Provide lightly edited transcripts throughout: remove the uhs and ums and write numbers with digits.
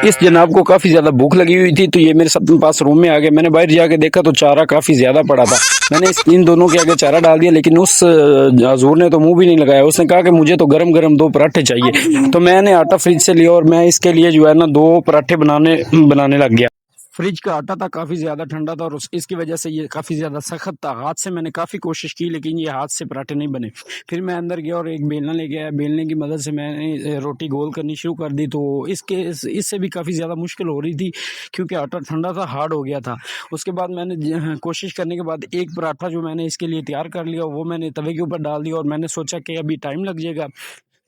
इस जनाब को काफ़ी ज़्यादा भूख लगी हुई थी, तो ये मेरे सब पास रूम में आ गए। मैंने बाहर जाके देखा तो चारा काफ़ी ज़्यादा पड़ा था। मैंने इन दोनों के आगे चारा डाल दिया, लेकिन उस हजूर ने तो मुंह भी नहीं लगाया। उसने कहा कि मुझे तो गरम गरम 2 पराठे चाहिए। तो मैंने आटा फ्रिज से लिया और मैं इसके लिए जो है ना 2 पराठे बनाने लग गया। फ्रिज का आटा था काफ़ी ज़्यादा ठंडा था और इसकी वजह से ये काफ़ी ज़्यादा सख्त था। हाथ से मैंने काफ़ी कोशिश की, लेकिन ये हाथ से पराठे नहीं बने। फिर मैं अंदर गया और एक बेलना ले गया। बेलने की मदद से मैंने रोटी गोल करनी शुरू कर दी। तो इससे भी काफ़ी ज़्यादा मुश्किल हो रही थी, क्योंकि आटा ठंडा था, हार्ड हो गया था। उसके बाद मैंने कोशिश करने के बाद एक पराठा जो मैंने इसके लिए तैयार कर लिया, वो मैंने तवे के ऊपर डाल दिया और मैंने सोचा कि अभी टाइम लग जाएगा,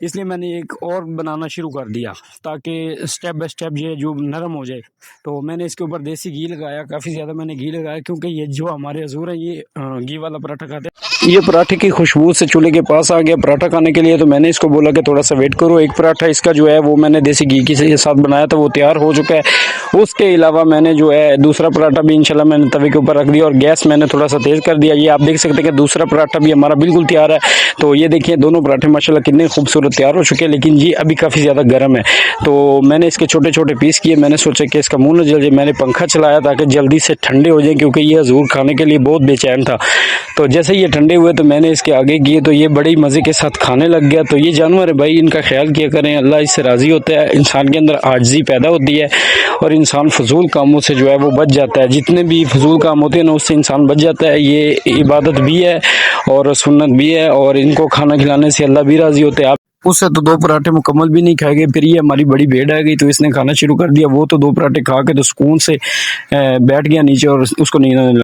इसलिए मैंने एक और बनाना शुरू कर दिया, ताकि स्टेप बाय स्टेप ये जो नरम हो जाए। तो मैंने इसके ऊपर देसी घी लगाया, काफ़ी ज़्यादा मैंने घी लगाया, क्योंकि ये जो हमारे हजूर हैं ये घी वाला पराठा खाते हैं। ये पराठे की खुशबू से चूल्हे के पास आ गया पराठा खाने के लिए। तो मैंने इसको बोला कि थोड़ा सा वेट करो। एक पराठा इसका जो है वो मैंने देसी घी के साथ बनाया था, वो तैयार हो चुका है। उसके अलावा मैंने जो है दूसरा पराठा भी इंशाल्लाह मैंने तवे के ऊपर रख दिया और गैस मैंने थोड़ा सा तेज़ कर दिया। ये आप देख सकते हैं कि दूसरा पराठा भी हमारा बिल्कुल तैयार है। तो ये देखिए दोनों पराठे माशाल्लाह कितने खूबसूरत तैयार हो चुके हैं, लेकिन ये अभी काफ़ी ज़्यादा गर्म है। तो मैंने इसके छोटे छोटे पीस किए। मैंने सोचा कि इसका मुंह न जल जाए। मैंने पंखा चलाया ताकि जल्दी से ठंडे हो जाए, क्योंकि ये हजूर खाने के लिए बहुत बेचैन था। तो जैसे ये ठंडे हुए तो मैंने इसके आगे किए, तो ये बड़ी मज़े के साथ खाने लग गया। तो ये जानवर है भाई, इनका ख्याल किया करें, अल्लाह इससे राज़ी होता है। इंसान के अंदर आजिज़ी पैदा होती है और इंसान फजूल कामों से जो है वो बच जाता है। जितने भी फजूल काम होते हैं ना, उससे इंसान बच जाता है। ये इबादत भी है और सुन्नत भी है, और इनको खाना खिलाने से अल्लाह भी राज़ी होते हैं। आप उससे तो 2 पराठे मुकम्मल भी नहीं खाए गए। फिर ये हमारी बड़ी भेड़ आ गई, तो इसने खाना शुरू कर दिया। वो तो 2 पराठे खा के तो सुकून से बैठ गया नीचे और उसको नींद आने लगी।